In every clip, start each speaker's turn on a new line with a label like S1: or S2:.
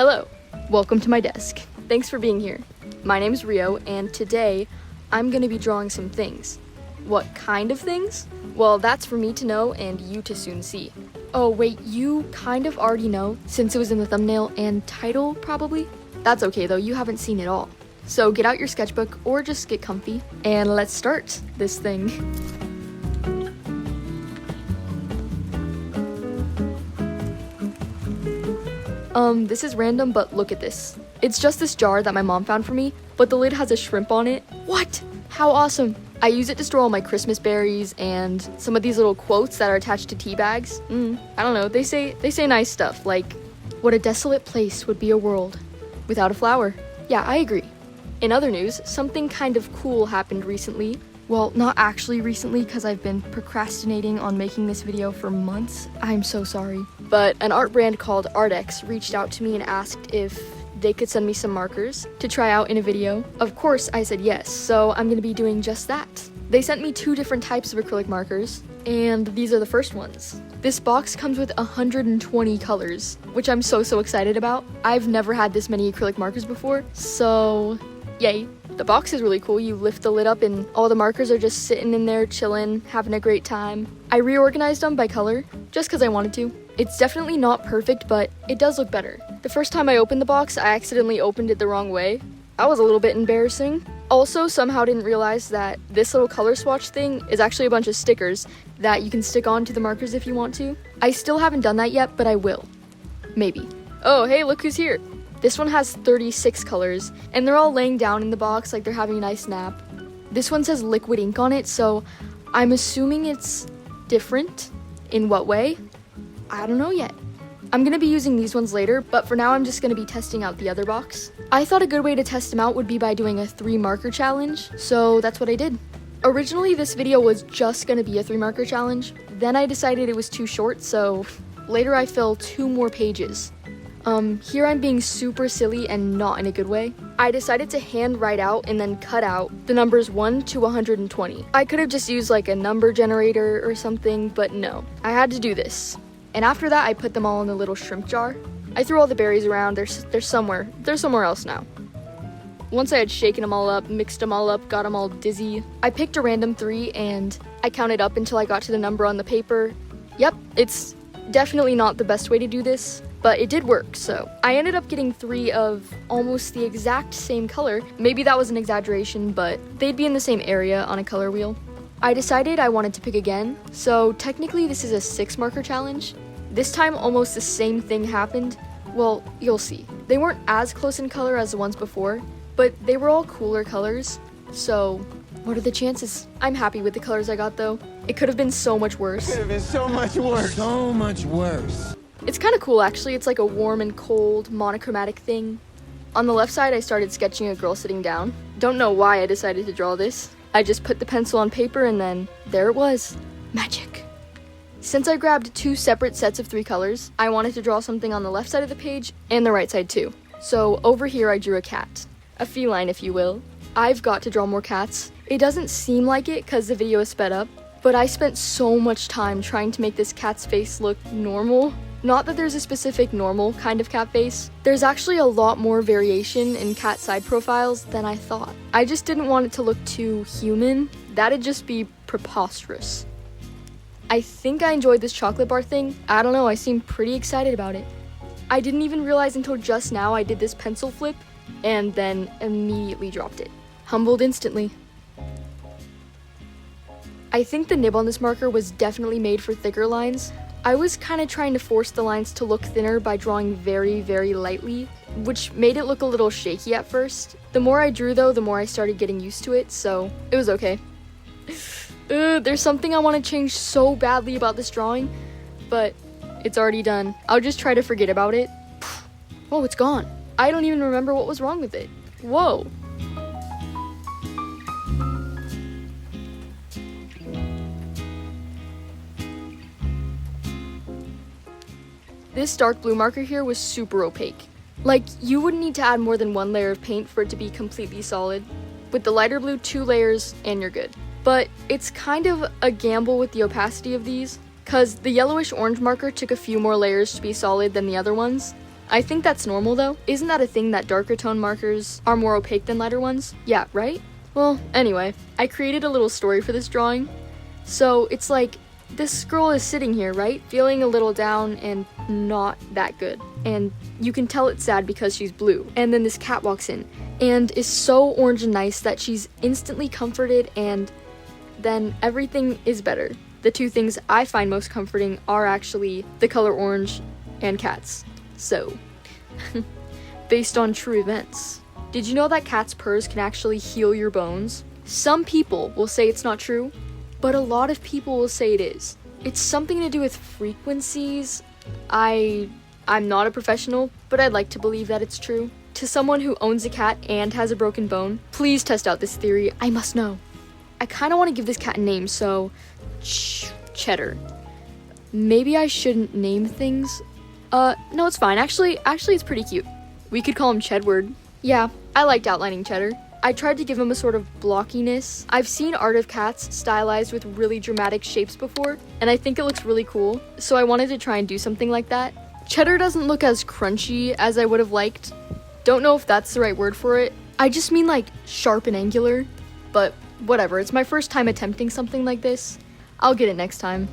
S1: Hello, welcome to my desk. Thanks for being here. My name's Rio, and today I'm gonna be drawing some things. What kind of things? Well, that's for me to know and you to soon see. Oh wait, you kind of already know since it was in the thumbnail and title probably? That's okay though, you haven't seen it all. So get out your sketchbook or just get comfy and let's start this thing. This is random, but look at this. It's just this jar that my mom found for me, but the lid has a shrimp on it. What? How awesome. I use it to store all my Christmas berries and some of these little quotes that are attached to tea bags. I don't know, they say nice stuff like, what a desolate place would be a world without a flower. Yeah, I agree. In other news, something kind of cool happened recently. Well, not actually recently because I've been procrastinating on making this video for months. I'm so sorry. But an art brand called Arrtx reached out to me and asked if they could send me some markers to try out in a video. Of course, I said yes, so I'm gonna be doing just that. They sent me 2 different types of acrylic markers, and these are the first ones. This box comes with 120 colors, which I'm so excited about. I've never had this many acrylic markers before, so yay. The box is really cool. You lift the lid up and all the markers are just sitting in there chilling, having a great time. I reorganized them by color, just because I wanted to. It's definitely not perfect, but it does look better. The first time I opened the box, I accidentally opened it the wrong way. That was a little bit embarrassing. Also, somehow didn't realize that this little color swatch thing is actually a bunch of stickers that you can stick onto the markers if you want to. I still haven't done that yet, but I will. Maybe. Oh, hey, look who's here. This one has 36 colors, and they're all laying down in the box like they're having a nice nap. This one says liquid ink on it, so I'm assuming it's different. In what way? I don't know yet. I'm gonna be using these ones later, but for now I'm just gonna be testing out the other box. I thought a good way to test them out would be by doing a 3 marker challenge, so that's what I did. Originally this video was just gonna be a 3 marker challenge, then I decided it was too short, so later I filled 2 more pages. Here I'm being super silly and not in a good way. I decided to hand write out and then cut out the numbers 1 to 120. I could have just used like a number generator or something, but no, I had to do this. And after that, I put them all in a little shrimp jar. I threw all the berries around, they're somewhere else now. Once I had shaken them all up, mixed them all up, got them all dizzy, I picked a random 3 and I counted up until I got to the number on the paper. Yep, it's definitely not the best way to do this, but it did work, so I ended up getting 3 of almost the exact same color. Maybe that was an exaggeration, but they'd be in the same area on a color wheel. I decided I wanted to pick again, so technically this is a 6 marker challenge. This time almost the same thing happened. Well, you'll see. They weren't as close in color as the ones before, but they were all cooler colors, so what are the chances? I'm happy with the colors I got though. It could have been so much worse.
S2: Could have been so much worse. So much worse.
S1: It's kind of cool actually. It's like a warm and cold monochromatic thing. On the left side I started sketching a girl sitting down. Don't know why I decided to draw this. I just put the pencil on paper and then there it was. Magic. Since I grabbed 2 separate sets of 3 colors, I wanted to draw something on the left side of the page and the right side too. So over here I drew a cat. A feline if you will. I've got to draw more cats. It doesn't seem like it because the video is sped up, but I spent so much time trying to make this cat's face look normal. Not that there's a specific normal kind of cat face. There's actually a lot more variation in cat side profiles than I thought. I just didn't want it to look too human. That'd just be preposterous. I think I enjoyed this chocolate bar thing. I don't know, I seem pretty excited about it. I didn't even realize until just now I did this pencil flip and then immediately dropped it. Humbled instantly. I think the nib on this marker was definitely made for thicker lines. I was kind of trying to force the lines to look thinner by drawing very lightly, which made it look a little shaky at first. The more I drew though, the more I started getting used to it, so it was okay. There's something I want to change so badly about this drawing, but it's already done. I'll just try to forget about it. Oh, it's gone. I don't even remember what was wrong with it. Whoa. This dark blue marker here was super opaque. Like, you would need to add more than 1 layer of paint for it to be completely solid. With the lighter blue, 2 layers, and you're good. But it's kind of a gamble with the opacity of these, cause the yellowish orange marker took a few more layers to be solid than the other ones. I think that's normal though. Isn't that a thing that darker tone markers are more opaque than lighter ones? Yeah, right? Well, anyway, I created a little story for this drawing. So it's like, this girl is sitting here, right? Feeling a little down and not that good. And you can tell it's sad because she's blue. And then this cat walks in and is so orange and nice that she's instantly comforted, and then everything is better. The two things I find most comforting are actually the color orange and cats. So, based on true events. Did you know that cats' purrs can actually heal your bones? Some people will say it's not true, but a lot of people will say it is. It's something to do with frequencies. I'm not a professional, but I'd like to believe that it's true. To someone who owns a cat and has a broken bone, please test out this theory. I must know. I kind of want to give this cat a name, so Cheddar. Maybe I shouldn't name things. No, it's fine. Actually, it's pretty cute. We could call him Chedward. Yeah, I liked outlining Cheddar. I tried to give him a sort of blockiness. I've seen art of cats stylized with really dramatic shapes before, and I think it looks really cool, so I wanted to try and do something like that. Cheddar doesn't look as crunchy as I would have liked. Don't know if that's the right word for it. I just mean like sharp and angular, but whatever, it's my first time attempting something like this. I'll get it next time.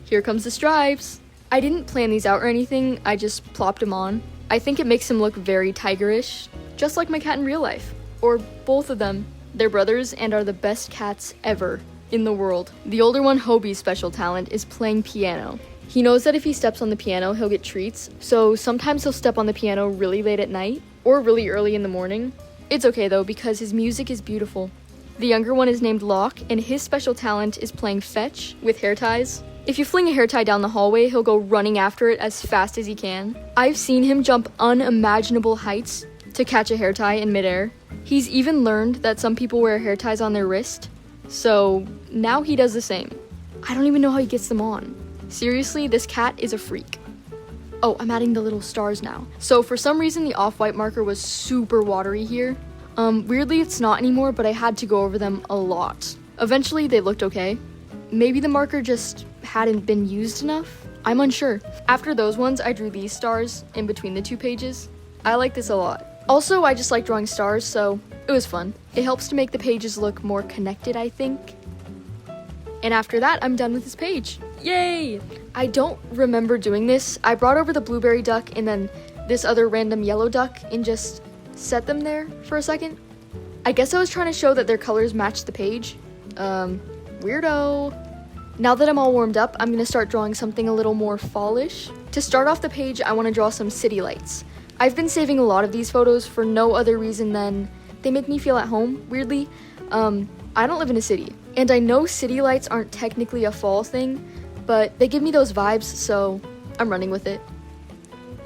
S1: Here comes the stripes. I didn't plan these out or anything, I just plopped them on. I think it makes him look very tigerish, just like my cat in real life. Or both of them. They're brothers and are the best cats ever in the world. The older one, Hobie's special talent is playing piano. He knows that if he steps on the piano, he'll get treats, so sometimes he'll step on the piano really late at night, or really early in the morning. It's okay though, because his music is beautiful. The younger one is named Locke, and his special talent is playing fetch with hair ties. If you fling a hair tie down the hallway, he'll go running after it as fast as he can. I've seen him jump unimaginable heights to catch a hair tie in midair. He's even learned that some people wear hair ties on their wrist, so now he does the same. I don't even know how he gets them on. Seriously, this cat is a freak. Oh, I'm adding the little stars now. So for some reason, the off-white marker was super watery here. Weirdly, it's not anymore, but I had to go over them a lot. Eventually, they looked okay. Maybe the marker just hadn't been used enough? I'm unsure. After those ones, I drew these stars in between the two pages. I like this a lot. Also, I just like drawing stars, so it was fun. It helps to make the pages look more connected, I think. And after that, I'm done with this page. Yay! I don't remember doing this. I brought over the blueberry duck and then this other random yellow duck and just set them there for a second. I guess I was trying to show that their colors matched the page. Weirdo. Now that I'm all warmed up, I'm gonna start drawing something a little more fallish. To start off the page, I want to draw some city lights. I've been saving a lot of these photos for no other reason than they make me feel at home, weirdly. I don't live in a city, and I know city lights aren't technically a fall thing, but they give me those vibes, so I'm running with it.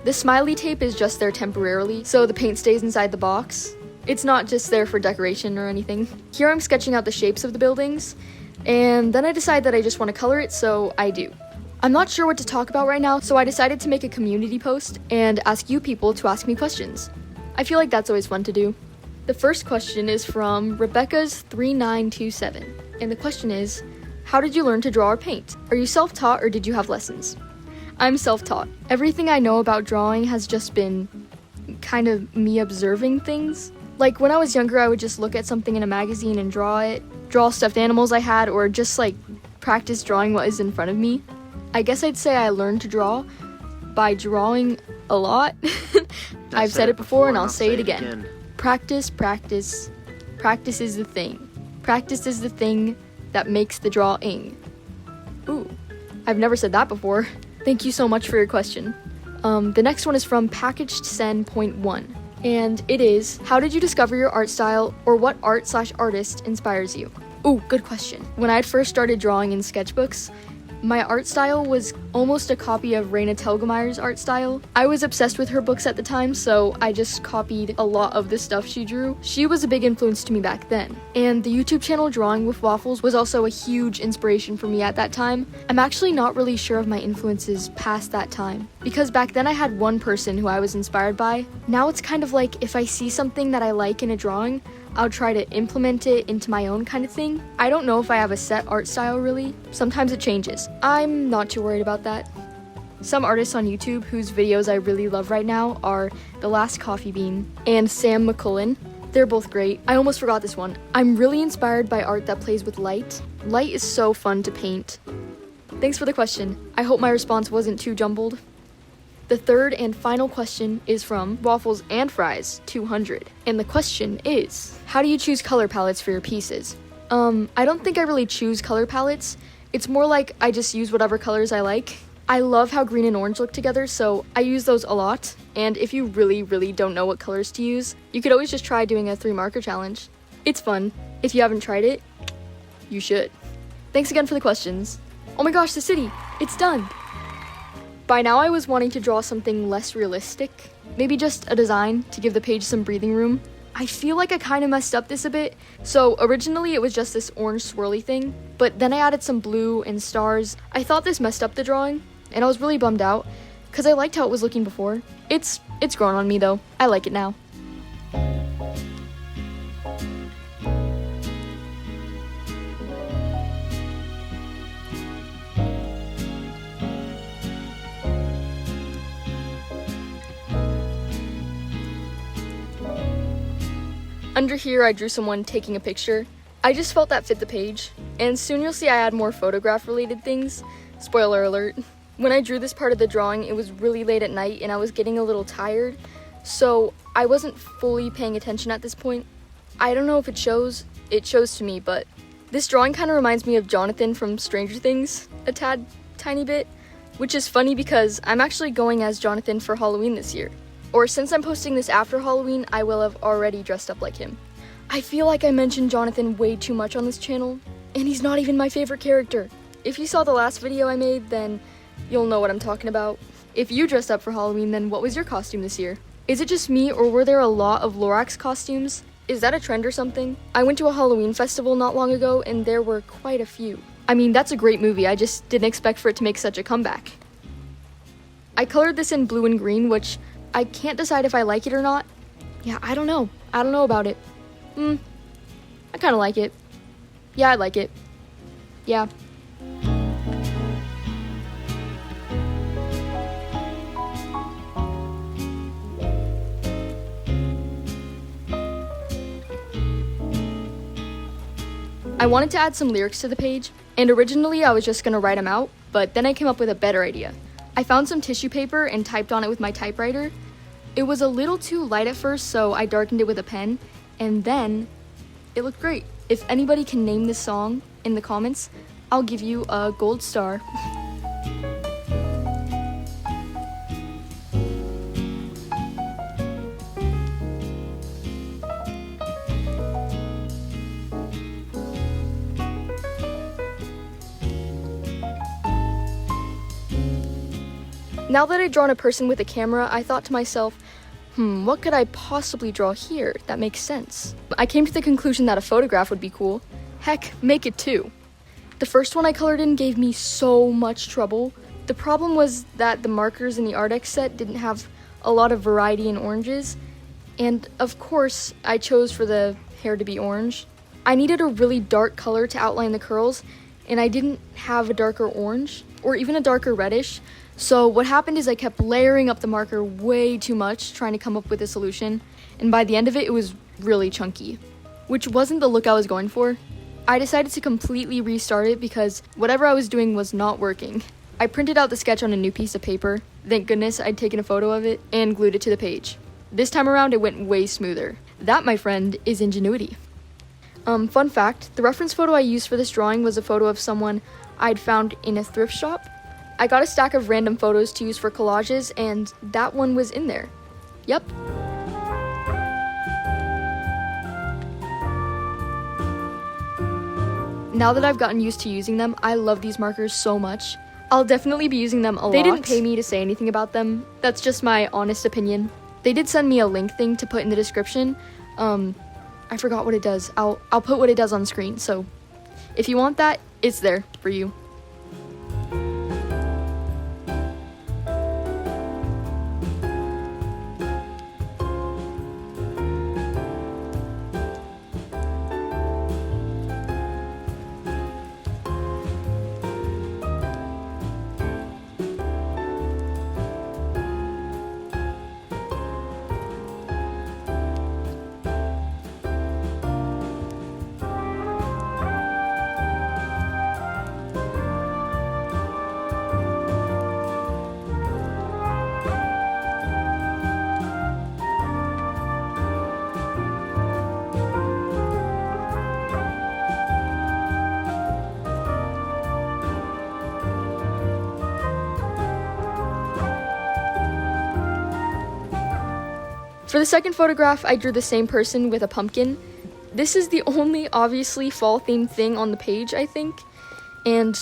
S1: The smiley tape is just there temporarily, so the paint stays inside the box. It's not just there for decoration or anything. Here I'm sketching out the shapes of the buildings, and then I decide that I just want to color it, so I do. I'm not sure what to talk about right now, so I decided to make a community post and ask you people to ask me questions. I feel like that's always fun to do. The first question is from Rebecca's3927, and the question is, how did you learn to draw or paint? Are you self-taught or did you have lessons? I'm self-taught. Everything I know about drawing has just been kind of me observing things. Like when I was younger, I would just look at something in a magazine and draw it, draw stuffed animals I had, or just like practice drawing what is in front of me. I guess I'd say I learned to draw by drawing a lot. I've said it before and I'll say it again. Practice, practice. Practice is the thing. Practice is the thing that makes the drawing. Ooh, I've never said that before. Thank you so much for your question. The next one is from PackedSen.1, and it is, how did you discover your art style, or what art/artist inspires you? Ooh, good question. When I first started drawing in sketchbooks, my art style was almost a copy of Raina Telgemeier's art style. I was obsessed with her books at the time, so I just copied a lot of the stuff she drew. She was a big influence to me back then. And the YouTube channel Drawing with Waffles was also a huge inspiration for me at that time. I'm actually not really sure of my influences past that time, because back then I had one person who I was inspired by. Now it's kind of like if I see something that I like in a drawing, I'll try to implement it into my own kind of thing. I don't know if I have a set art style really. Sometimes it changes. I'm not too worried about that. Some artists on YouTube whose videos I really love right now are The Last Coffee Bean and Sam McCullen. They're both great. I almost forgot this one. I'm really inspired by art that plays with light. Light is so fun to paint. Thanks for the question. I hope my response wasn't too jumbled. The third and final question is from Waffles and Fries 200. And the question is, how do you choose color palettes for your pieces? I don't think I really choose color palettes. It's more like I just use whatever colors I like. I love how green and orange look together, so I use those a lot. And if you really don't know what colors to use, you could always just try doing a 3 marker challenge. It's fun. If you haven't tried it, you should. Thanks again for the questions. Oh my gosh, the city! It's done! By now I was wanting to draw something less realistic. Maybe just a design to give the page some breathing room. I feel like I kind of messed up this a bit. So originally it was just this orange swirly thing, but then I added some blue and stars. I thought this messed up the drawing, and I was really bummed out, because I liked how it was looking before. It's grown on me though. I like it now. Under here, I drew someone taking a picture. I just felt that fit the page, and soon you'll see I add more photograph-related things. Spoiler alert. When I drew this part of the drawing, it was really late at night and I was getting a little tired, so I wasn't fully paying attention at this point. I don't know if it shows to me, but this drawing kind of reminds me of Jonathan from Stranger Things a tiny bit, which is funny because I'm actually going as Jonathan for Halloween this year. Or since I'm posting this after Halloween, I will have already dressed up like him. I feel like I mentioned Jonathan way too much on this channel, and he's not even my favorite character. If you saw the last video I made, then you'll know what I'm talking about. If you dressed up for Halloween, then what was your costume this year? Is it just me, or were there a lot of Lorax costumes? Is that a trend or something? I went to a Halloween festival not long ago, and there were quite a few. I mean, that's a great movie, I just didn't expect for it to make such a comeback. I colored this in blue and green, which I can't decide if I like it or not. Yeah, I don't know. I don't know about it. I kind of like it. Yeah, I like it. Yeah. I wanted to add some lyrics to the page, and originally I was just gonna write them out, but then I came up with a better idea. I found some tissue paper and typed on it with my typewriter. It was a little too light at first, so I darkened it with a pen, and then it looked great. If anybody can name this song in the comments, I'll give you a gold star. Now that I'd drawn a person with a camera, I thought to myself, what could I possibly draw here that makes sense? I came to the conclusion that a photograph would be cool. Heck, make it 2. The first one I colored in gave me so much trouble. The problem was that the markers in the Arrtx set didn't have a lot of variety in oranges, and of course, I chose for the hair to be orange. I needed a really dark color to outline the curls, and I didn't have a darker orange, or even a darker reddish. So what happened is I kept layering up the marker way too much, trying to come up with a solution, and by the end of it, it was really chunky, which wasn't the look I was going for. I decided to completely restart it because whatever I was doing was not working. I printed out the sketch on a new piece of paper, thank goodness I'd taken a photo of it, and glued it to the page. This time around, it went way smoother. That, my friend, is ingenuity. Fun fact, the reference photo I used for this drawing was a photo of someone I'd found in a thrift shop. I got a stack of random photos to use for collages, and that one was in there. Yep. Now that I've gotten used to using them, I love these markers so much. I'll definitely be using them a lot. They didn't pay me to say anything about them. That's just my honest opinion. They did send me a link thing to put in the description. I forgot what it does. I'll put what it does on screen, so if you want that, it's there for you. For the second photograph, I drew the same person with a pumpkin. This is the only obviously fall-themed thing on the page, I think. And,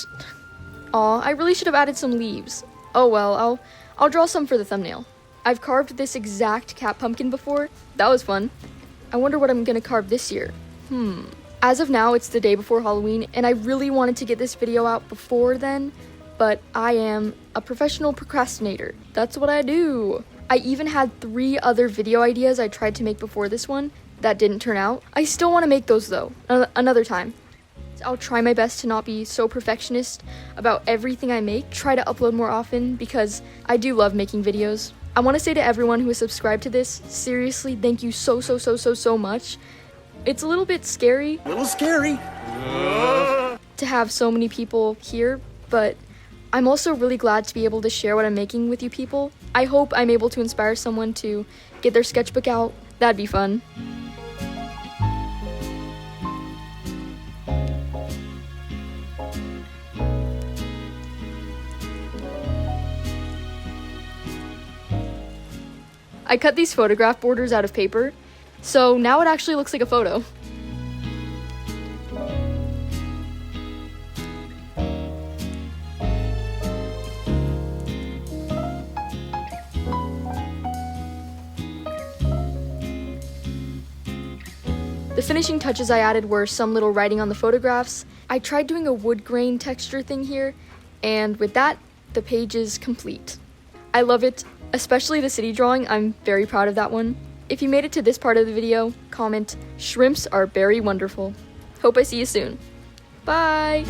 S1: I really should have added some leaves. Oh well, I'll draw some for the thumbnail. I've carved this exact cat pumpkin before. That was fun. I wonder what I'm gonna carve this year. As of now, it's the day before Halloween, and I really wanted to get this video out before then, but I am a professional procrastinator. That's what I do. I even had 3 other video ideas I tried to make before this one that didn't turn out. I still want to make those though, another time. I'll try my best to not be so perfectionist about everything I make, try to upload more often because I do love making videos. I want to say to everyone who is subscribed to this, seriously, thank you so much. It's a little bit scary.
S2: A little scary.
S1: To have so many people here, but I'm also really glad to be able to share what I'm making with you people. I hope I'm able to inspire someone to get their sketchbook out. That'd be fun. I cut these photograph borders out of paper, so now it actually looks like a photo. The finishing touches I added were some little writing on the photographs. I tried doing a wood grain texture thing here, and with that, the page is complete. I love it, especially the city drawing. I'm very proud of that one. If you made it to this part of the video, comment, "Shrimps are very wonderful." Hope I see you soon. Bye!